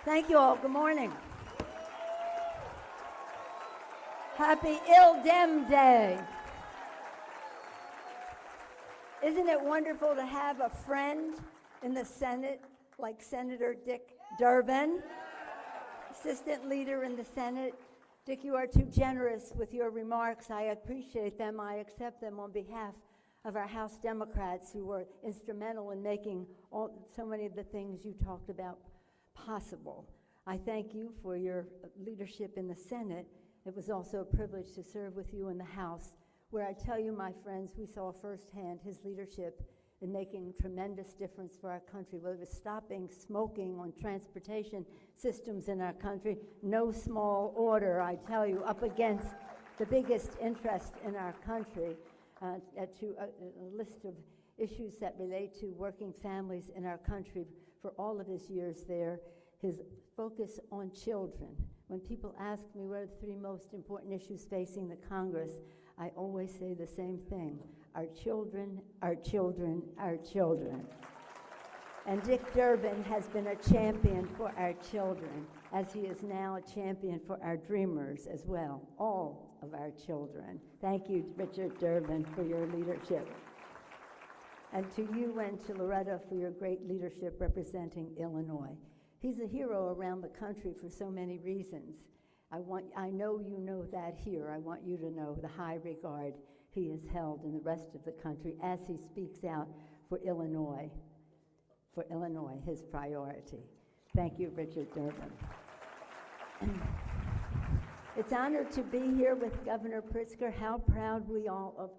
Thank you all. Good morning. Happy Il Dem Day. Isn't it wonderful to have a friend in the Senate like Senator Dick Durbin, assistant leader in the Senate? Dick, you are too generous with your remarks. I appreciate them. I accept them on behalf of our House Democrats who were instrumental in making so many of the things you talked about possible. I thank you for your leadership in the Senate. It was also a privilege to serve with you in the House, where I tell you, my friends, we saw firsthand his leadership in making tremendous difference for our country, whether it was stopping smoking on transportation systems in our country. No small order, I tell you, up against the biggest interest in our country, to a list of issues that relate to working families in our country. For all of his years there, his focus on children. When people ask me what are the three most important issues facing the Congress, I always say the same thing: our children, our children, our children. And Dick Durbin has been a champion for our children, as he is now a champion for our dreamers as well, all of our children. Thank you, Richard Durbin, for your leadership. And to you and to Loretta for your great leadership representing Illinois. He's a hero around the country for so many reasons. I know you know that here. I want you to know the high regard he has held in the rest of the country as he speaks out for Illinois, his priority. Thank you, Richard Durbin. It's an honor to be here with Governor Pritzker. How proud we all of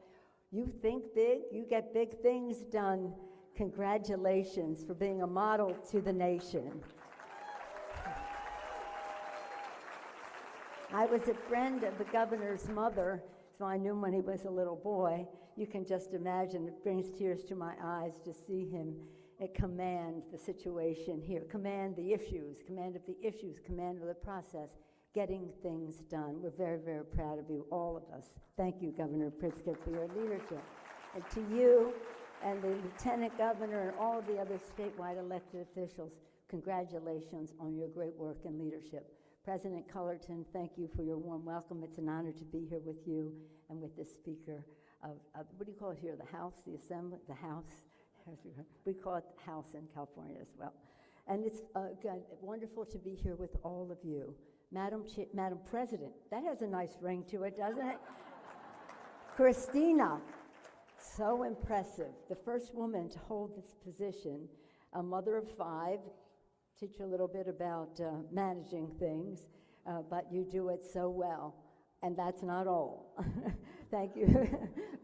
you. Think big, you get big things done. Congratulations for being a model to the nation. I was a friend of the governor's mother, so I knew him when he was a little boy. You can just imagine, it brings tears to my eyes to see him command the situation here, command the issues, command of the issues, command of the process, getting things done. We're very, very proud of you, all of us. Thank you, Governor Pritzker, for your leadership. And to you and the Lieutenant Governor and all of the other statewide elected officials, congratulations on your great work and leadership. President Cullerton, thank you for your warm welcome. It's an honor to be here with you and with the Speaker of what do you call it here, the House, the Assembly, the House? We call it the House in California as well. And it's wonderful to be here with all of you. Madam President, that has a nice ring to it, doesn't it? Christina, so impressive. The first woman to hold this position, a mother of 5, teach you a little bit about managing things, but you do it so well. And that's not all. Thank you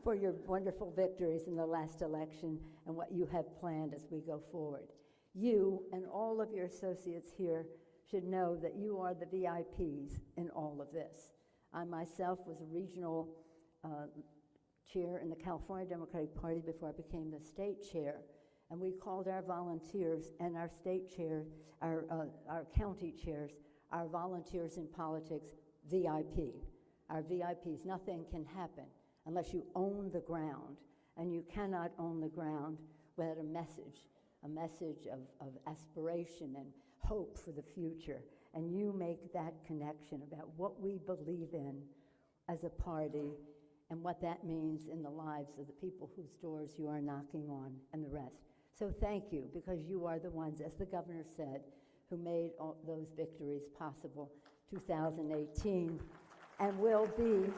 for your wonderful victories in the last election and what you have planned as we go forward. You and all of your associates here should know that you are the VIPs in all of this. I myself was a regional chair in the California Democratic Party before I became the state chair. And we called our volunteers and our state chairs, our county chairs, our volunteers in politics, VIP. Our VIPs. Nothing can happen unless you own the ground. And you cannot own the ground without a message of aspiration and hope for the future. And you make that connection about what we believe in as a party and what that means in the lives of the people whose doors you are knocking on and the rest. So thank you, because you are the ones, as the governor said, who made all those victories possible 2018 and will be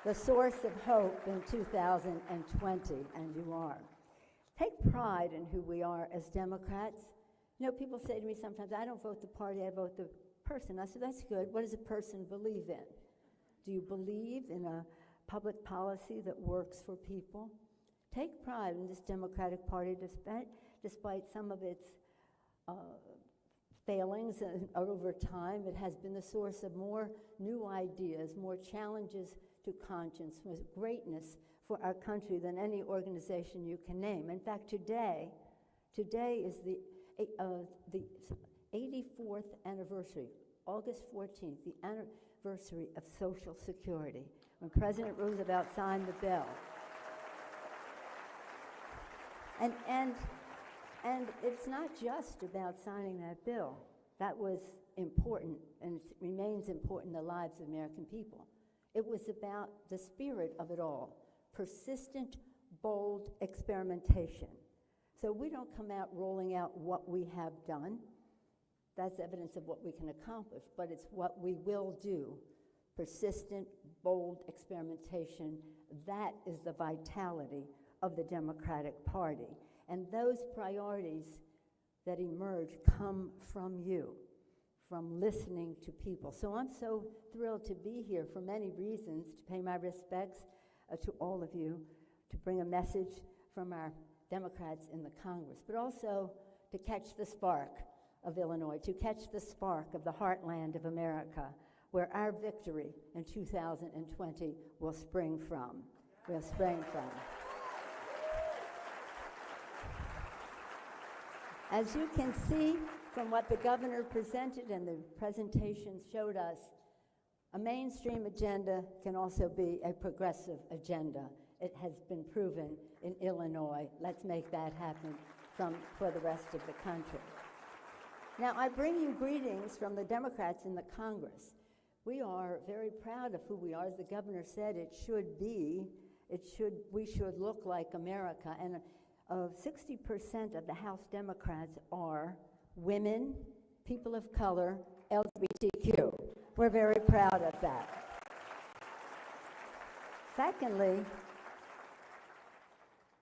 the source of hope in 2020, and you are. Take pride in who we are as Democrats. You know, people say to me sometimes, I don't vote the party, I vote the person. I said, that's good. What does a person believe in? Do you believe in a public policy that works for people? Take pride in this Democratic Party, despite some of its failings over time. It has been the source of more new ideas, more challenges to conscience, more greatness for our country than any organization you can name. In fact, today is the 84th anniversary, August 14th, the anniversary of Social Security, when President Roosevelt signed the bill. And it's not just about signing that bill. That was important, and it remains important in the lives of American people. It was about the spirit of it all, persistent, bold experimentation. So we don't come out rolling out what we have done. That's evidence of what we can accomplish, but it's what we will do. Persistent, bold experimentation, that is the vitality of the Democratic Party. And those priorities that emerge come from you, from listening to people. So I'm so thrilled to be here for many reasons, to pay my respects to all of you, to bring a message from our Democrats in the Congress, but also to catch the spark of Illinois, to catch the spark of the heartland of America, where our victory in 2020 will spring from. As you can see from what the governor presented and the presentations showed us, a mainstream agenda can also be a progressive agenda. It has been proven in Illinois. Let's make that happen for the rest of the country. Now, I bring you greetings from the Democrats in the Congress. We are very proud of who we are. As the governor said, we should look like America. And 60% of the House Democrats are women, people of color, LGBTQ. We're very proud of that. Secondly,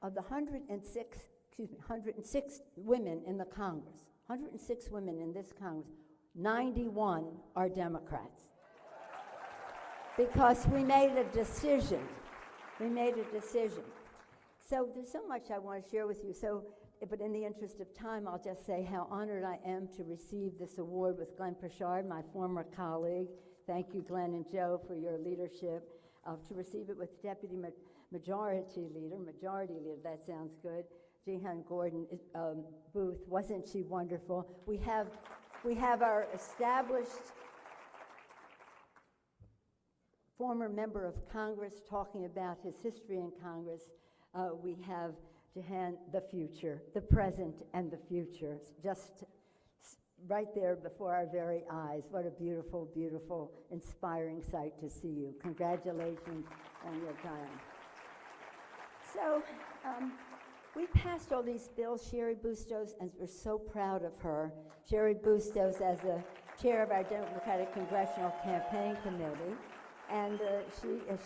of the 106 women in the Congress, 106 women in this Congress, 91 are Democrats. Because we made a decision. So there's so much I want to share with you. But in the interest of time, I'll just say how honored I am to receive this award with Glenn Pritchard, my former colleague. Thank you, Glenn and Joe, for your leadership. To receive it with Deputy Majority Leader, that sounds good, Jehan Gordon Booth. Wasn't she wonderful? We have our established former member of Congress talking about his history in Congress. We have Jehan, the future, the present and the future, just right there before our very eyes. What a beautiful, beautiful, inspiring sight to see you. Congratulations on your time. So we passed all these bills. Sherry Bustos, and we're so proud of her. Sherry Bustos as the chair of our Democratic Congressional Campaign Committee. And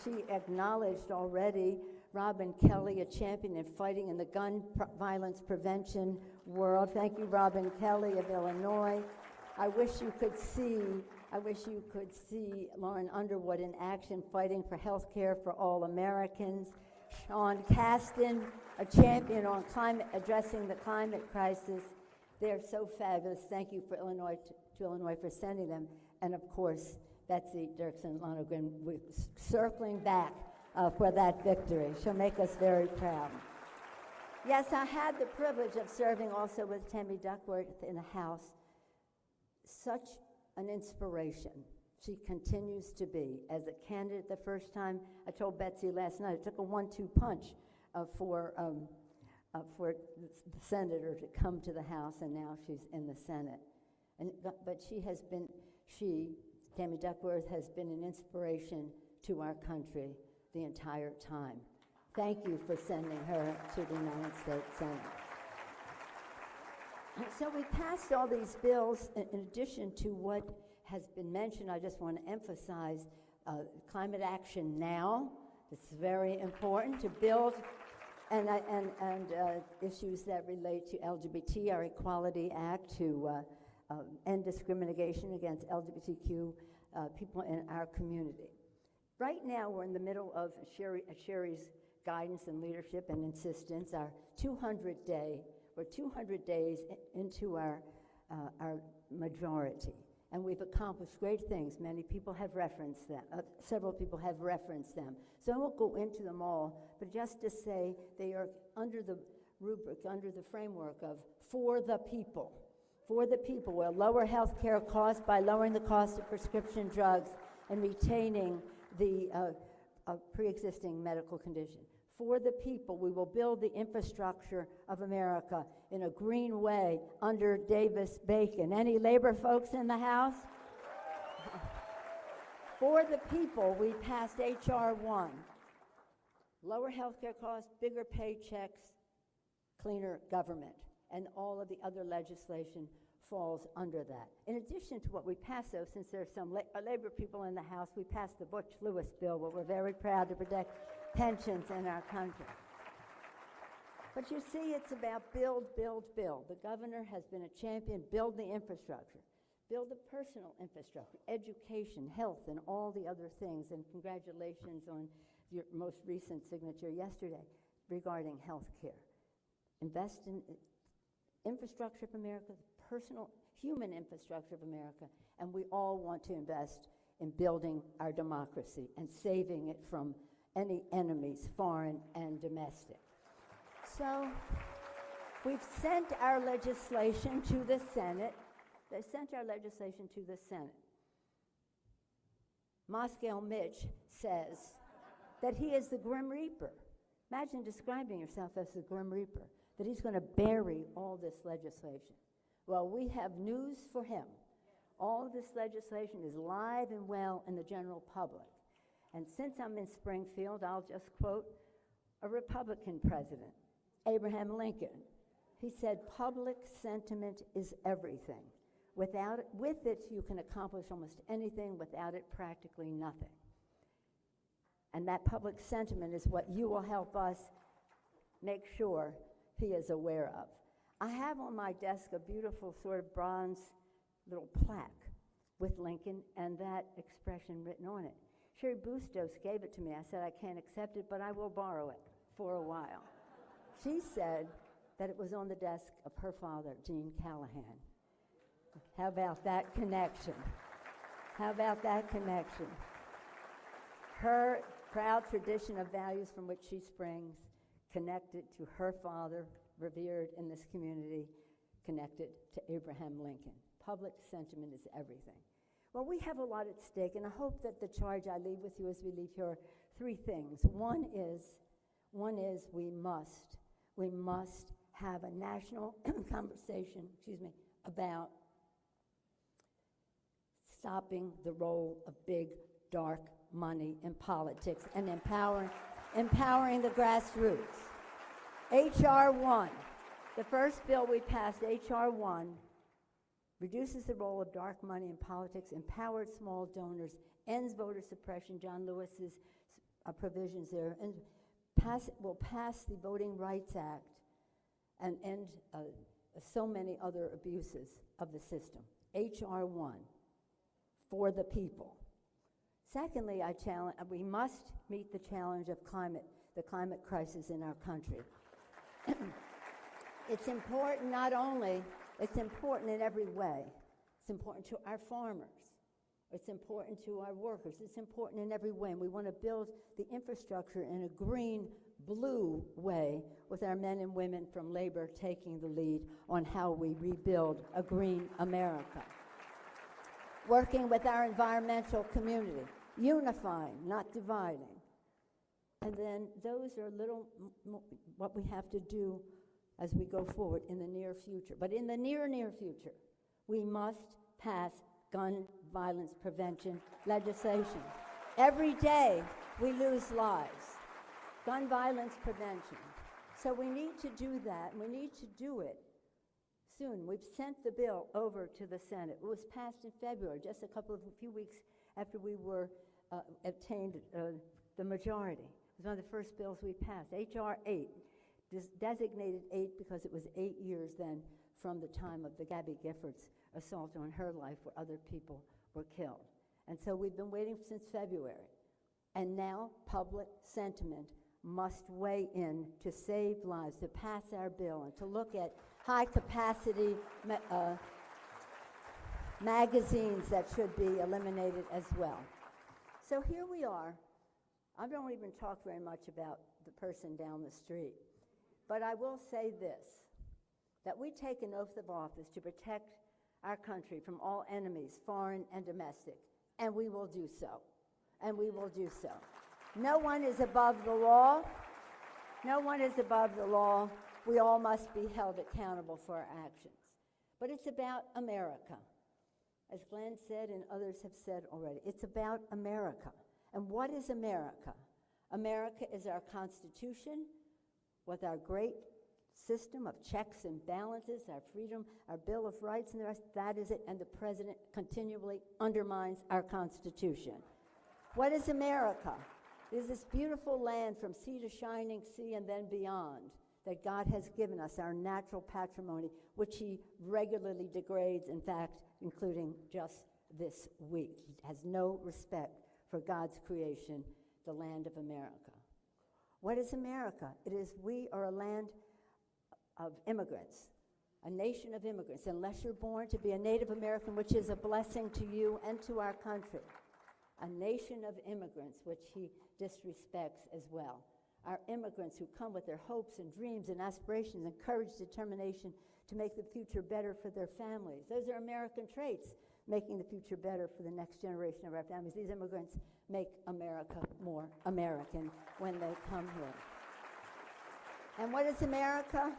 she acknowledged already Robin Kelly, a champion in fighting in the gun violence prevention world. Thank you, Robin Kelly of Illinois. I wish you could see Lauren Underwood in action fighting for health care for all Americans. Sean Caston, a champion on addressing the climate crisis. They're so fabulous. Thank you for Illinois for sending them. And of course, Betsy Dirksen Lonergan, we're circling back for that victory. She'll make us very proud. Yes, I had the privilege of serving also with Tammy Duckworth in the House. Such an inspiration. She continues to be. As a candidate the first time, I told Betsy last night, it took a 1-2 punch for the senator to come to the House, and now she's in the Senate. But Tammy Duckworth has been an inspiration to our country the entire time. Thank you for sending her to the United States Senate. So we passed all these bills in addition to what has been mentioned. I just want to emphasize climate action now. It's very important to build and issues that relate to LGBT, our Equality Act, to end discrimination against LGBTQ people in our community. Right now, we're in the middle of Sherry's guidance and leadership and insistence, our 200 days into our majority. And we've accomplished great things. Many people have referenced them. Several people have referenced them. So I won't go into them all, but just to say they are under the rubric, under the framework of for the people. For the people. We'll lower health care costs by lowering the cost of prescription drugs and retaining the pre-existing medical condition. For the people, we will build the infrastructure of America in a green way under Davis-Bacon. Any labor folks in the House? For the people, we passed H.R. 1. Lower health care costs, bigger paychecks, cleaner government. And all of the other legislation falls under that. In addition to what we passed, though, since there's some labor people in the House, we passed the Butch-Lewis bill, where we're very proud to protect pensions in our country. But you see, it's about build, build, build. The governor has been a champion. Build the infrastructure. Build the personal infrastructure, education, health, and all the other things. And congratulations on your most recent signature yesterday regarding health care. Invest in infrastructure of America, personal, human infrastructure of America, and we all want to invest in building our democracy and saving it from any enemies, foreign and domestic. So we've sent our legislation to the Senate. They sent our legislation to the Senate. Moscow Mitch says that he is the Grim Reaper. Imagine describing yourself as the Grim Reaper, that he's going to bury all this legislation. Well, we have news for him. All this legislation is live and well in the general public. And since I'm in Springfield, I'll just quote a Republican president, Abraham Lincoln. He said, "Public sentiment is everything. With it, you can accomplish almost anything. Without it, practically nothing." And that public sentiment is what you will help us make sure he is aware of. I have on my desk a beautiful sort of bronze little plaque with Lincoln and that expression written on it. Sherry Bustos gave it to me. I said, I can't accept it, but I will borrow it for a while. She said that it was on the desk of her father, Gene Callahan. How about that connection? How about that connection? Her proud tradition of values from which she springs, connected to her father, revered in this community, connected to Abraham Lincoln. Public sentiment is everything. Well, we have a lot at stake, and I hope that the charge I leave with you as we leave here are three things. One is we must have a national conversation, about stopping the role of big, dark money in politics and empowering the grassroots. H.R. 1, the first bill we passed, H.R. 1, reduces the role of dark money in politics, empowered small donors, ends voter suppression, John Lewis's provisions there, and will pass the Voting Rights Act and end so many other abuses of the system. H.R. 1, for the people. Secondly, we must meet the challenge of the climate crisis in our country. It's important it's important in every way. It's important to our farmers. It's important to our workers. It's important in every way. And we want to build the infrastructure in a green-blue way with our men and women from labor taking the lead on how we rebuild a green America. Working with our environmental community, unifying, not dividing. And then those are what we have to do as we go forward in the near future. But in the near future, we must pass gun violence prevention legislation. Every day we lose lives. Gun violence prevention. So we need to do that, and we need to do it soon. We've sent the bill over to the Senate. It was passed in February, just a few weeks after we obtained the majority. It was one of the first bills we passed. H.R. 8, designated 8 because it was 8 years then from the time of the Gabby Giffords assault on her life where other people were killed. And so we've been waiting since February. And now public sentiment must weigh in to save lives, to pass our bill, and to look at high-capacity magazines that should be eliminated as well. So here we are. I don't even talk very much about the person down the street, but I will say this, that we take an oath of office to protect our country from all enemies, foreign and domestic, and we will do so, and we will do so. No one is above the law. No one is above the law. We all must be held accountable for our actions. But it's about America. As Glenn said and others have said already, it's about America. And what is America? America is our Constitution with our great system of checks and balances, our freedom, our Bill of Rights, and the rest. That is it. And the president continually undermines our Constitution. What is America? It is this beautiful land from sea to shining sea and then beyond that God has given us, our natural patrimony, which he regularly degrades, in fact, including just this week. He has no respect for God's creation, the land of America. What is America? It is we are a land of immigrants, a nation of immigrants, unless you're born to be a Native American, which is a blessing to you and to our country. A nation of immigrants, which he disrespects as well. Our immigrants who come with their hopes and dreams and aspirations and courage, determination to make the future better for their families. Those are American traits, making the future better for the next generation of our families. These immigrants make America more American when they come here. And what is America?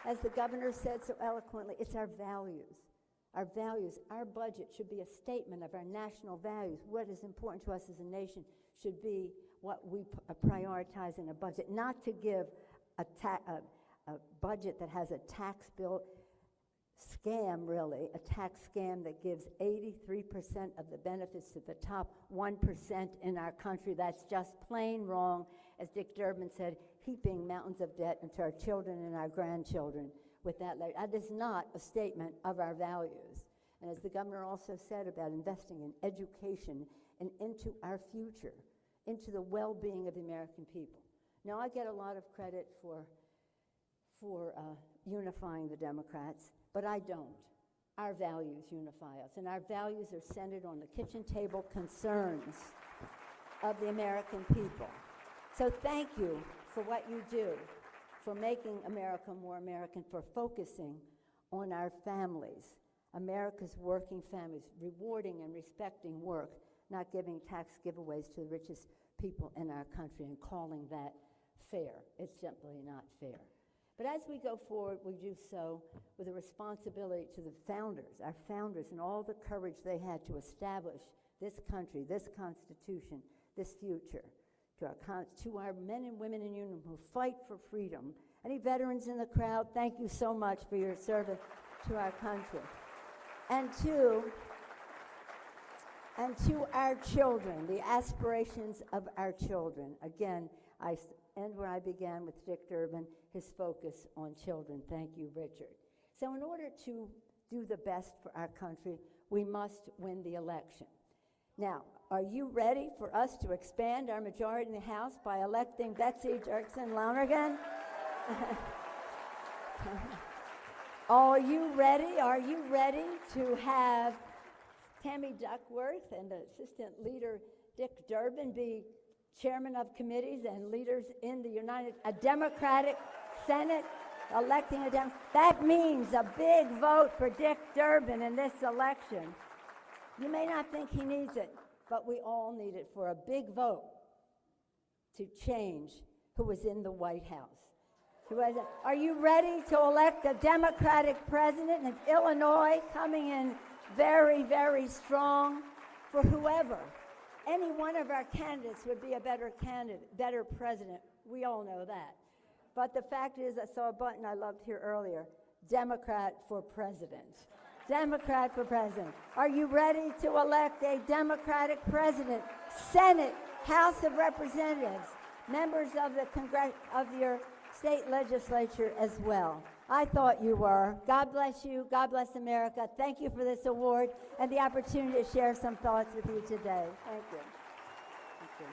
As the governor said so eloquently, it's our values. Our values, our budget should be a statement of our national values. What is important to us as a nation should be what we prioritize in a budget, not to give a budget that has a tax bill scam, really, a tax scam that gives 83% of the benefits to the top 1% in our country. That's just plain wrong. As Dick Durbin said, heaping mountains of debt into our children and our grandchildren with that. That is not a statement of our values. And as the governor also said about investing in education and into our future, into the well-being of the American people. Now, I get a lot of credit for unifying the Democrats, but I don't. Our values unify us, and our values are centered on the kitchen table concerns of the American people. So thank you for what you do, for making America more American, for focusing on our families, America's working families, rewarding and respecting work, not giving tax giveaways to the richest people in our country and calling that fair. It's simply not fair. But as we go forward, we do so with a responsibility to the founders, our founders, and all the courage they had to establish this country, this Constitution, this future, to our men and women in union who fight for freedom. Any veterans in the crowd, thank you so much for your service to our country. And to our children, the aspirations of our children. Again, I end where I began with Dick Durbin, his focus on children. Thank you, Richard. So in order to do the best for our country, we must win the election. Now, are you ready for us to expand our majority in the House by electing Betsy Dirksen Lonergan? Are you ready? Are you ready to have Tammy Duckworth and Assistant Leader Dick Durbin be chairman of committees and leaders in the a Democratic Senate, electing a Democrat? That means a big vote for Dick Durbin in this election. You may not think he needs it, but we all need it for a big vote to change who was in the White House. Are you ready to elect a Democratic president of Illinois, coming in very, very strong for whoever? Any one of our candidates would be a better candidate, better president. We all know that. But the fact is, I saw a button I loved here earlier, Democrat for president. Democrat for president. Are you ready to elect a Democratic president, Senate, House of Representatives, members of your state legislature as well? I thought you were. God bless you. God bless America. Thank you for this award and the opportunity to share some thoughts with you today. Thank you. Thank you.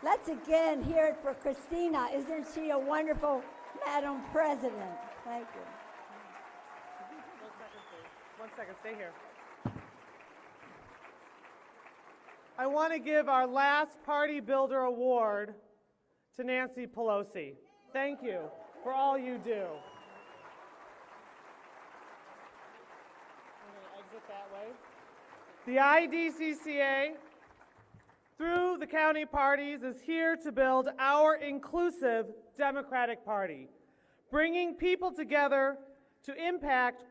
Let's again hear it for Christina. Isn't she a wonderful Madam President? Thank you. 1 second, stay here. I want to give our last Party Builder Award to Nancy Pelosi. Thank you for all you do. I'm going to exit that way. The IDCCA through the county parties is here to build our inclusive Democratic Party, bringing people together to impact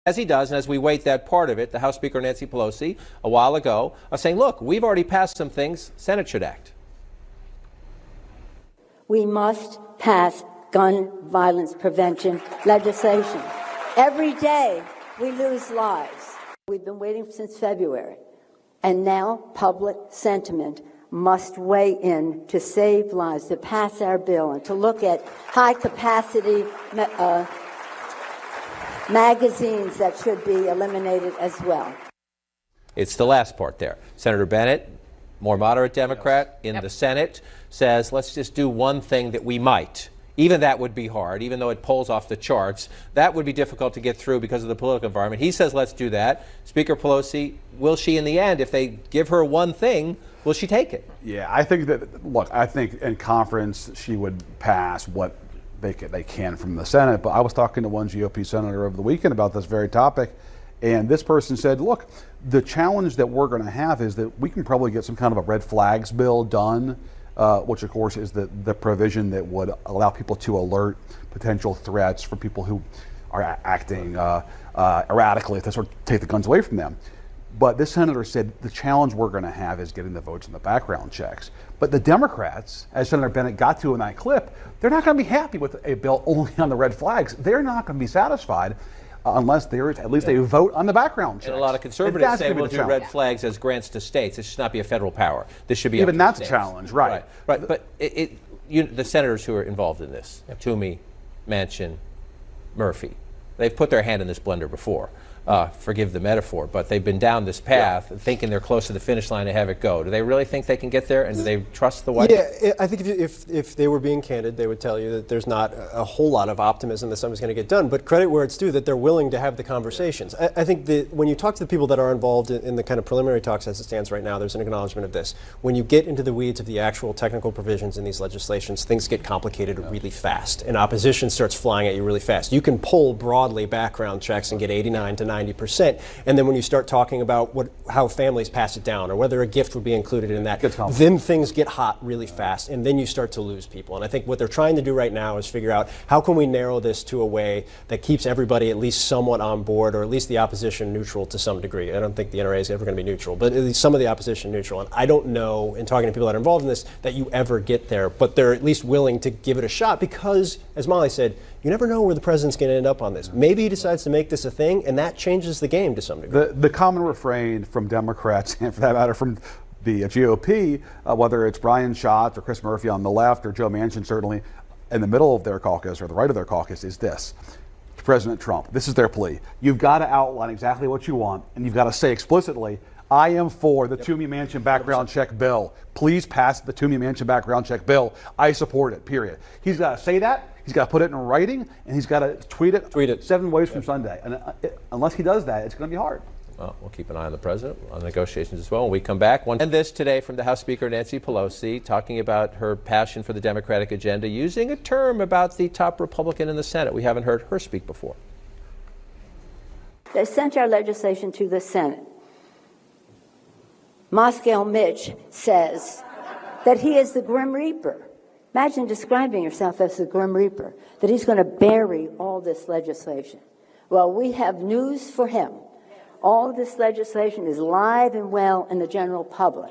As he does, and as we wait that part of it, the House Speaker Nancy Pelosi, a while ago, saying, look, we've already passed some things, Senate should act. We must pass gun violence prevention legislation. Every day we lose lives. We've been waiting since February, and now public sentiment must weigh in to save lives, to pass our bill, and to look at high-capacity magazines that should be eliminated as well. It's the last part there. Senator Bennett, more moderate Democrat in the Senate, says, let's just do one thing that we might. Even that would be hard, even though it pulls off the charts. That would be difficult to get through because of the political environment. He says, let's do that. Speaker Pelosi, will she in the end, if they give her one thing, will she take it? Yeah, I think that, look, I think in conference she would pass what they can from the Senate. But I was talking to one GOP senator over the weekend about this very topic, and this person said, look, the challenge that we're going to have is that we can probably get some kind of a red flags bill done, which of course is the provision that would allow people to alert potential threats for people who are acting erratically to sort of take the guns away from them. But this senator said the challenge we're going to have is getting the votes in the background checks. But the Democrats, as Senator Bennett got to in that clip, they're not going to be happy with a bill only on the red flags. They're not going to be satisfied unless there is at least a vote on the background checks. And a lot of conservatives say we'll do red flags as grants to states. It should not be a federal power. This should be even that's states. A challenge, right? Right. But the senators who are involved in this, Toomey, Manchin, Murphy, they've put their hand in this blender before. Forgive the metaphor, but they've been down this path thinking they're close to the finish line to have it go. Do they really think they can get there, and do they trust the White House? Yeah, I think if they were being candid, they would tell you that there's not a whole lot of optimism that something's going to get done, but credit where it's due that they're willing to have the conversations. I think that when you talk to the people that are involved in the kind of preliminary talks as it stands right now, there's an acknowledgement of this. When you get into the weeds of the actual technical provisions in these legislations, things get complicated really fast, and opposition starts flying at you really fast. You can pull broadly background checks and get 89 to 90%, and then when you start talking about how families pass it down or whether a gift would be included in that, then things get hot really fast, and then you start to lose people. And I think what they're trying to do right now is figure out how can we narrow this to a way that keeps everybody at least somewhat on board, or at least the opposition neutral to some degree. I don't think the NRA is ever going to be neutral, but at least some of the opposition neutral. And I don't know, in talking to people that are involved in this, that you ever get there, but they're at least willing to give it a shot because, as Molly said, you never know where the president's going to end up on this. Maybe he decides to make this a thing, and that changes the game to some degree. The common refrain from Democrats, and for that matter from the GOP, whether it's Brian Schatz or Chris Murphy on the left or Joe Manchin certainly in the middle of their caucus or the right of their caucus, is this. To President Trump, this is their plea. You've got to outline exactly what you want, and you've got to say explicitly, I am for the Toomey Manchin background check bill. Please pass the Toomey Manchin background check bill. I support it, period. He's got to say that. He's got to put it in writing, and he's got to tweet it 7 ways from Sunday. And unless he does that, it's going to be hard. Well, we'll keep an eye on the president, on negotiations as well. When we come back, and this today from the House Speaker Nancy Pelosi, talking about her passion for the Democratic agenda, using a term about the top Republican in the Senate. We haven't heard her speak before. They sent our legislation to the Senate. Moscow Mitch says that he is the Grim Reaper. Imagine describing yourself as the Grim Reaper, that he's going to bury all this legislation. Well, we have news for him. All of this legislation is live and well in the general public.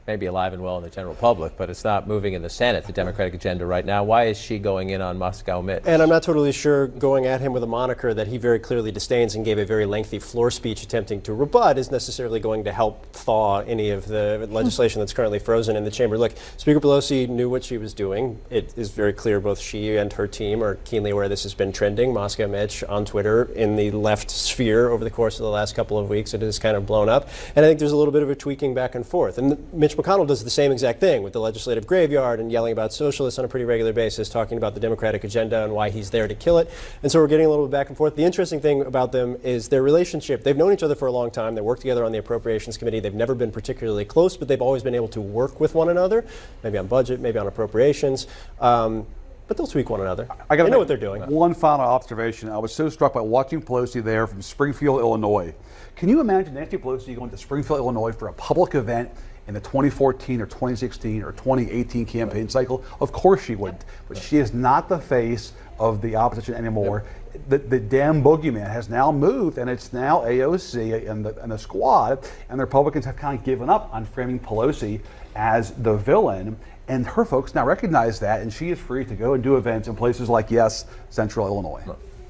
may be alive and well in the general public, but it's not moving in the Senate, the Democratic agenda right now. Why is she going in on Moscow Mitch? And I'm not totally sure going at him with a moniker that he very clearly disdains and gave a very lengthy floor speech attempting to rebut is necessarily going to help thaw any of the legislation that's currently frozen in the chamber. Look, Speaker Pelosi knew what she was doing. It is very clear both she and her team are keenly aware this has been trending. Moscow Mitch on Twitter in the left sphere over the course of the last couple of weeks. It has kind of blown up. And I think there's a little bit of a tweaking back and forth. And Mitch McConnell does the same exact thing with the legislative graveyard and yelling about socialists on a pretty regular basis, talking about the Democratic agenda and why he's there to kill it. And so we're getting a little bit back and forth. The interesting thing about them is their relationship. They've known each other for a long time. They work together on the Appropriations Committee. They've never been particularly close, but they've always been able to work with one another, maybe on budget, maybe on appropriations. But they'll tweak one another. They know what they're doing. One final observation. I was so struck by watching Pelosi there from Springfield, Illinois. Can you imagine Nancy Pelosi going to Springfield, Illinois for a public event in the 2014 or 2016 or 2018 campaign cycle? Of course she would. But she is not the face of the opposition anymore. The damn boogeyman has now moved, and it's now AOC and the squad, and the Republicans have kind of given up on framing Pelosi as the villain. And her folks now recognize that, and she is free to go and do events in places like, yes, Central Illinois.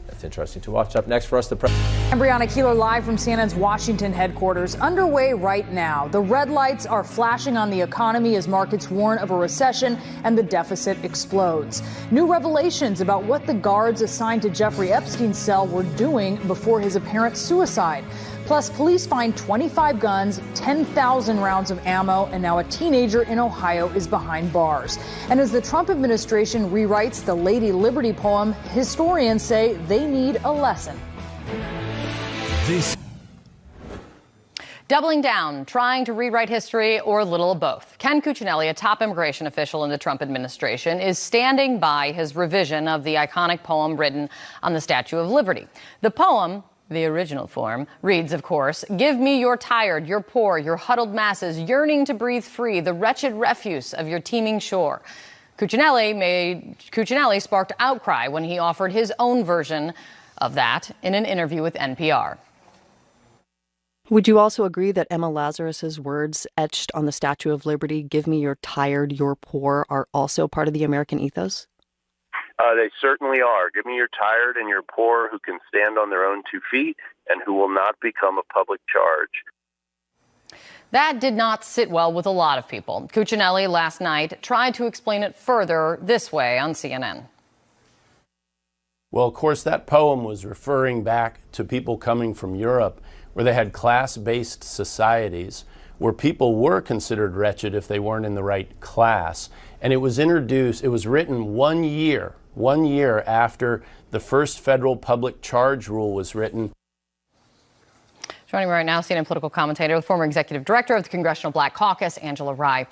That's interesting to watch. Up next for us, the Brianna Keeler live from CNN's Washington headquarters. Underway right now. The red lights are flashing on the economy as markets warn of a recession and the deficit explodes. New revelations about what the guards assigned to Jeffrey Epstein's cell were doing before his apparent suicide. Plus, police find 25 guns, 10,000 rounds of ammo, and now a teenager in Ohio is behind bars. And as the Trump administration rewrites the Lady Liberty poem, historians say they need a lesson. Doubling down, trying to rewrite history, or a little of both. Ken Cuccinelli, a top immigration official in the Trump administration, is standing by his revision of the iconic poem written on the Statue of Liberty. The poem, the original form, reads, of course, "Give me your tired, your poor, your huddled masses yearning to breathe free, the wretched refuse of your teeming shore." Cuccinelli sparked outcry when he offered his own version of that in an interview with NPR. Would you also agree that Emma Lazarus's words etched on the Statue of Liberty, "Give me your tired, your poor," are also part of the American ethos? They certainly are. Give me your tired and your poor who can stand on their own 2 feet and who will not become a public charge. That did not sit well with a lot of people. Cuccinelli last night tried to explain it further this way on CNN. Well, of course, that poem was referring back to people coming from Europe, where they had class-based societies, where people were considered wretched if they weren't in the right class. And it was written 1 year after the first federal public charge rule was written. Joining me right now, CNN political commentator, the former executive director of the Congressional Black Caucus, Angela Rye.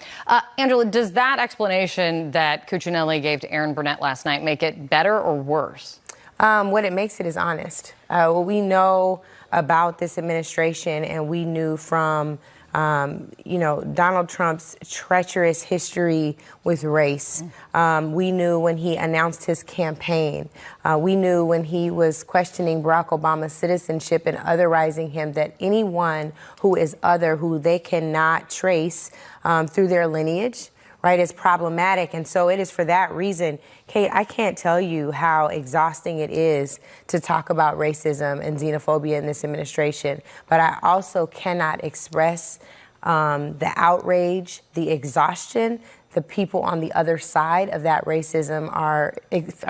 Angela, does that explanation that Cuccinelli gave to Aaron Burnett last night make it better or worse? What it makes it is honest. What we know about this administration, and we knew from Donald Trump's treacherous history with race. We knew when he announced his campaign. We knew when he was questioning Barack Obama's citizenship and otherizing him that anyone who is other, who they cannot trace through their lineage, right, is problematic. And so it is for that reason, Kate, I can't tell you how exhausting it is to talk about racism and xenophobia in this administration, but I also cannot express the outrage, the exhaustion the people on the other side of that racism are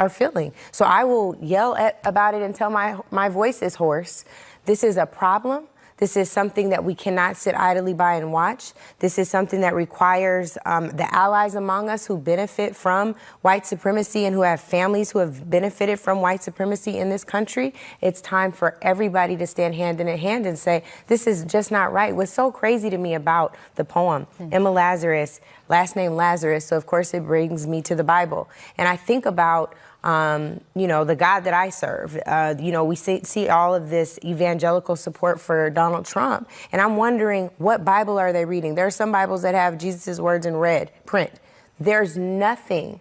feeling. So I will yell about it until my voice is hoarse. This is a problem. This is something that we cannot sit idly by and watch. This is something that requires the allies among us who benefit from white supremacy and who have families who have benefited from white supremacy in this country. It's time for everybody to stand hand in hand and say, this is just not right. What's so crazy to me about the poem, Emma Lazarus, last name Lazarus, so of course it brings me to the Bible. And I think about the God that I serve. We see all of this evangelical support for Donald Trump. And I'm wondering, what Bible are they reading? There are some Bibles that have Jesus' words in red print. There's nothing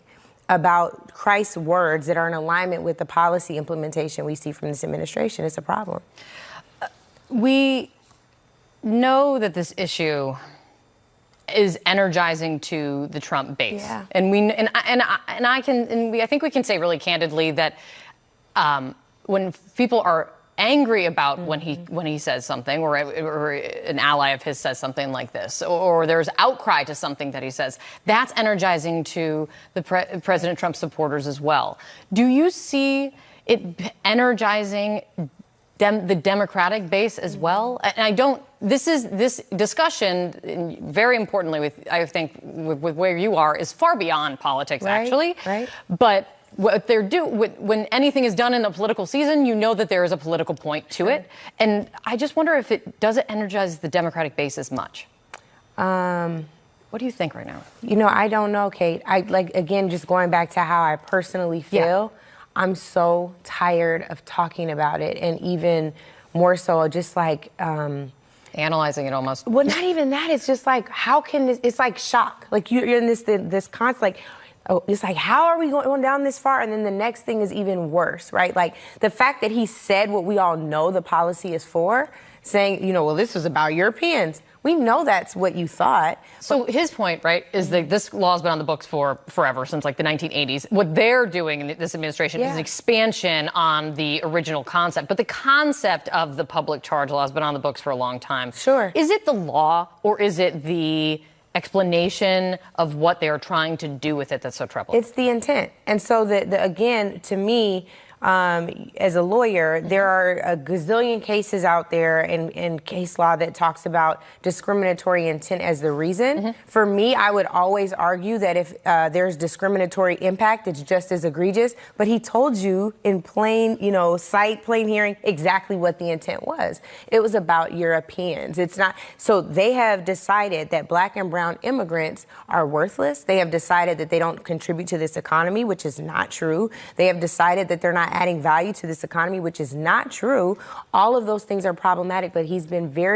about Christ's words that are in alignment with the policy implementation we see from this administration. It's a problem. We know that this issue is energizing to the Trump base. Yeah. And I think we can say really candidly that when people are angry about when he says something, or an ally of his says something like this, or there's outcry to something that he says, that's energizing to the President Trump supporters as well. Do you see it energizing the Democratic base as well? And this discussion, very importantly, I think with where you are, is far beyond politics, actually. Right. But what they're when anything is done in a political season, you know that there is a political point to it. And I just wonder if it energize the Democratic base as much. What do you think right now? I don't know, Kate. Again, just going back to how I personally feel, I'm so tired of talking about it, and even more so, just analyzing it almost. Well, not even that. It's just how can this? It's like shock. You're in this constant. It's how are we going down this far? And then the next thing is even worse, right? The fact that he said what we all know the policy is for, saying, well, this was about Europeans. We know that's what you thought. So his point, right, is that this law has been on the books for forever, since the 1980s. What they're doing in this administration is an expansion on the original concept. But the concept of the public charge law has been on the books for a long time. Sure. Is it the law, or is it the explanation of what they are trying to do with it that's so troubling? It's the intent. And so, again, to me, as a lawyer, there are a gazillion cases out there in case law that talks about discriminatory intent as the reason. For me, I would always argue that if there's discriminatory impact, it's just as egregious. But he told you in plain hearing exactly what the intent was. It was about Europeans. It's not. So they have decided that black and brown immigrants are worthless. They have decided that they don't contribute to this economy, which is not true. They have decided that they're not adding value to this economy, which is not true. All of those things are problematic, but he's been very